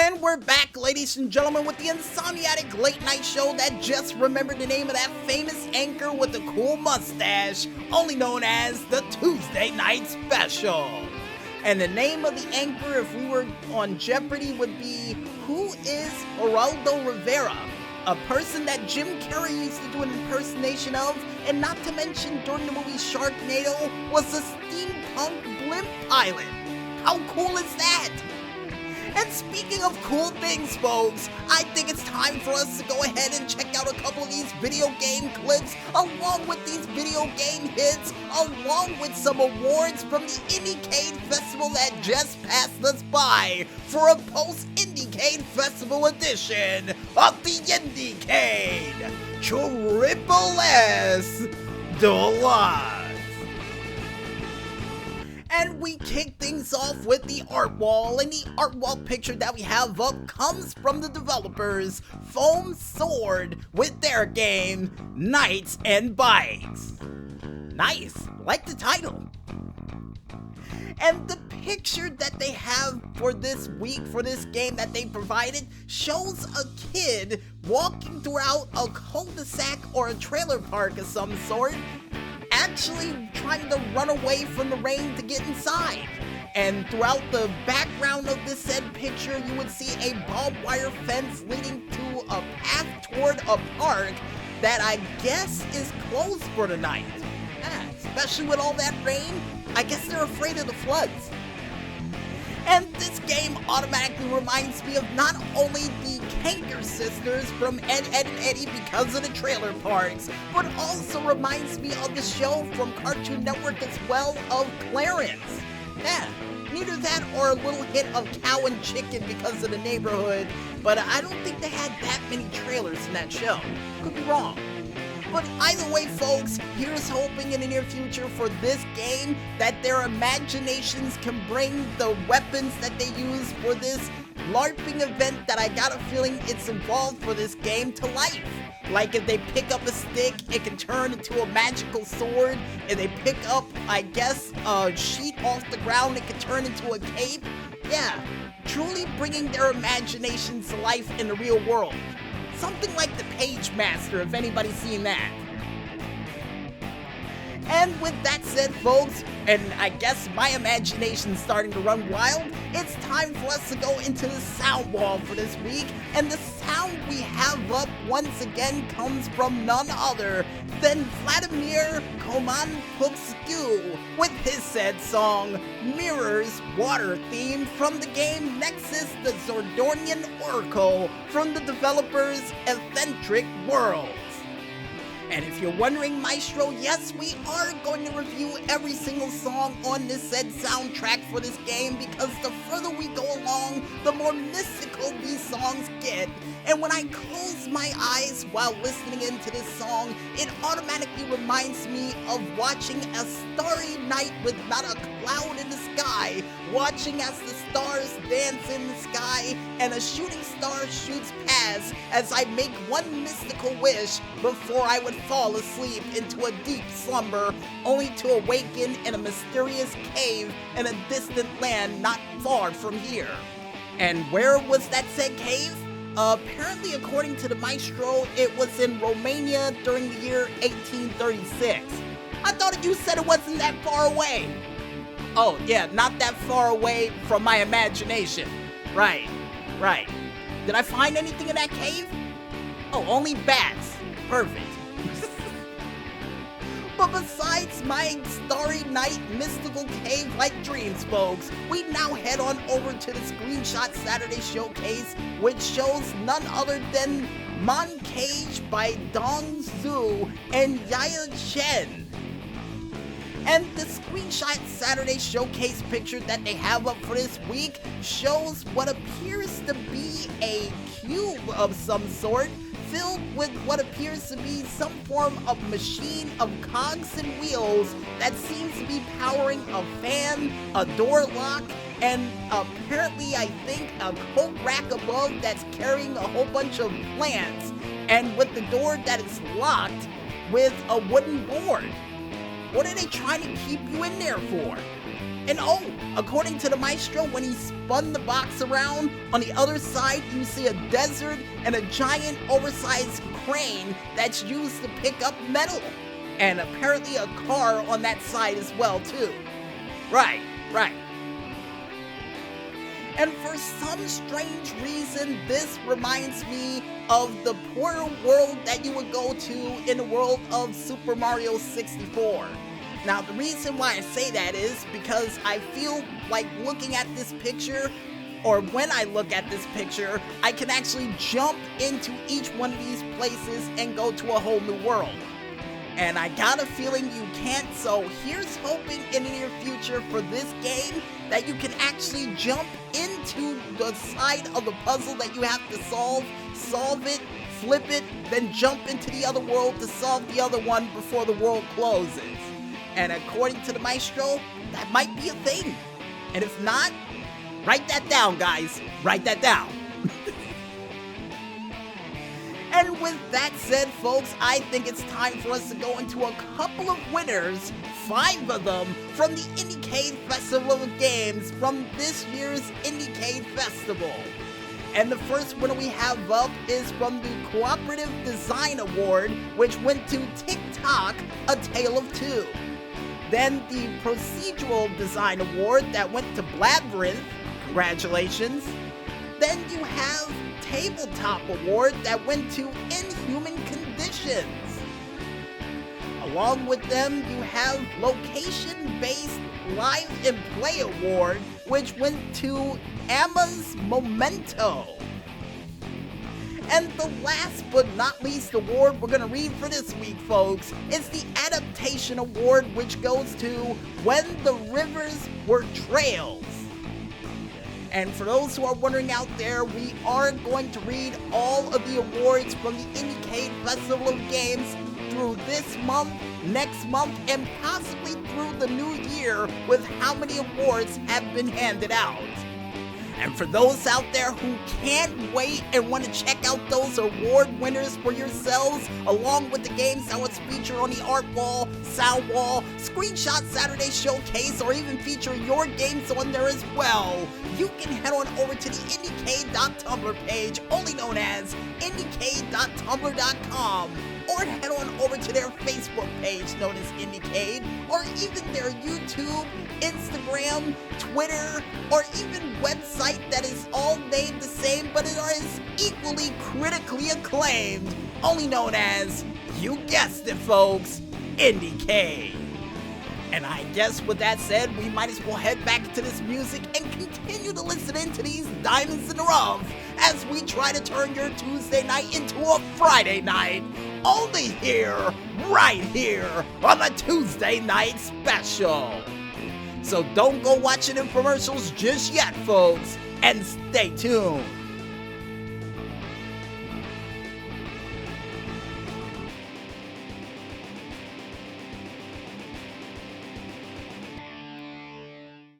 And we're back, ladies and gentlemen, with the insomniatic late night show that just remembered the name of that famous anchor with the cool mustache, only known as the Tuesday Night Special. And the name of the anchor, if we were on Jeopardy, would be Who is Geraldo Rivera? A person that Jim Carrey used to do an impersonation of, and not to mention during the movie Sharknado, was a steampunk blimp pilot. How cool is that? And speaking of cool things, folks, I think it's time for us to go ahead and check out a couple of these video game clips, along with these video game hits, along with some awards from the Indie Cade Festival that just passed us by, for a post-Indie Cade Festival edition of the Indie Cade Triple S Deluxe. And we kick things off with the art wall, and the art wall picture that we have up comes from the developers Foam Sword with their game, Knights and Bikes. Nice, like the title. And the picture that they have for this week, for this game that they provided, shows a kid walking throughout a cul-de-sac or a trailer park of some sort, actually trying to run away from the rain to get inside. And throughout the background of this said picture, you would see a barbed wire fence leading to a path toward a park that I guess is closed for the night. Especially with all that rain, I guess they're afraid of the floods. And this game automatically reminds me of not only the Kanker sisters from Ed, Edd and Eddy because of the trailer parks, but also reminds me of the show from Cartoon Network as well, of Clarence. Yeah, neither that or a little hit of Cow and Chicken because of the neighborhood, but I don't think they had that many trailers in that show. Could be wrong. But either way, folks, here's hoping in the near future for this game that their imaginations can bring the weapons that they use for this LARPing event that I got a feeling it's involved for this game to life. Like if they pick up a stick, it can turn into a magical sword. If they pick up, I guess, a sheet off the ground, it can turn into a cape. Yeah, truly bringing their imaginations to life in the real world. Something like the Page Master, if anybody's seen that. And with that said, folks, and I guess my imagination's starting to run wild, it's time for us to go into the sound wall for this week, and the sound we have up once again comes from none other than Vladimir Komanpuksky with his said song, Mirror's Water Theme from the game Nexus the Zordonian Oracle from the developers Eccentric Worlds. And if you're wondering, Maestro, yes, we are going to review every single song on this said soundtrack for this game, because the further we go along, the more mystical these songs get. And when I close my eyes while listening into this song, it automatically reminds me of watching a starry night with not a cloud in the sky, watching as the stars dance in the sky, and a shooting star shoots past as I make one mystical wish before I would fall asleep into a deep slumber, only to awaken in a mysterious cave in a distant land not far from here. And where was that said cave? Apparently, according to the Maestro, it was in Romania during the year 1836. I thought you said it wasn't that far away. Oh, yeah, not that far away from my imagination. Right. Did I find anything in that cave? Oh, only bats. Perfect. But besides my starry night mystical cave-like dreams, folks, we now head on over to the Screenshot Saturday Showcase, which shows none other than Moncage by Dong Zhu and Yaya Chen. And the Screenshot Saturday Showcase picture that they have up for this week shows what appears to be a cube of some sort, filled with what appears to be some form of machine of cogs and wheels that seems to be powering a fan, a door lock, and apparently I think a coat rack above that's carrying a whole bunch of plants, and with the door that is locked with a wooden board. What are they trying to keep you in there for? And oh, according to the maestro, when he spun the box around, on the other side you see a desert and a giant oversized crane that's used to pick up metal. And apparently a car on that side as well too. Right. And for some strange reason, this reminds me of the portal world that you would go to in the world of Super Mario 64. Now, the reason why I say that is because I feel like looking at this picture, or when I look at this picture, I can actually jump into each one of these places and go to a whole new world. And I got a feeling you can't, so here's hoping in the near future for this game that you can actually jump into the side of the puzzle that you have to solve it, flip it, then jump into the other world to solve the other one before the world closes. And according to the maestro, that might be a thing. And if not, write that down, guys. Write that down. And with that said, folks, I think it's time for us to go into a couple of winners, 5 of them, from the Indie Cade Festival of Games from this year's Indie Cade Festival. And the first winner we have up is from the Cooperative Design Award, which went to TikTok, A Tale of Two. Then the Procedural Design Award that went to Labyrinth, congratulations. Then you have Tabletop Award that went to Inhuman Conditions. Along with them, you have Location-Based Live and Play Award, which went to Emma's Memento. And the last but not least award we're going to read for this week, folks, is the Adaptation Award, which goes to When the Rivers Were Trails. And for those who are wondering out there, we are going to read all of the awards from the Indie Cade Festival of Games through this month, next month, and possibly through the new year with how many awards have been handed out. And for those out there who can't wait and want to check out those award winners for yourselves, along with the games that was featured on the art wall, sound wall, screenshot Saturday showcase, or even feature your games on there as well, you can head on over to the IndieCade.tumblr page, only known as IndieCade.tumblr.com, or head on over to their Facebook page known as Indie Cade, or even their YouTube, Instagram, Twitter, or even website that is all named the same but it is equally critically acclaimed, only known as, you guessed it folks, Indie Cade. And I guess with that said, we might as well head back to this music and continue to listen into these diamonds in the rough as we try to turn your Tuesday night into a Friday night, only here, right here, on the Tuesday Night Special. So don't go watching infomercials just yet, folks, and stay tuned.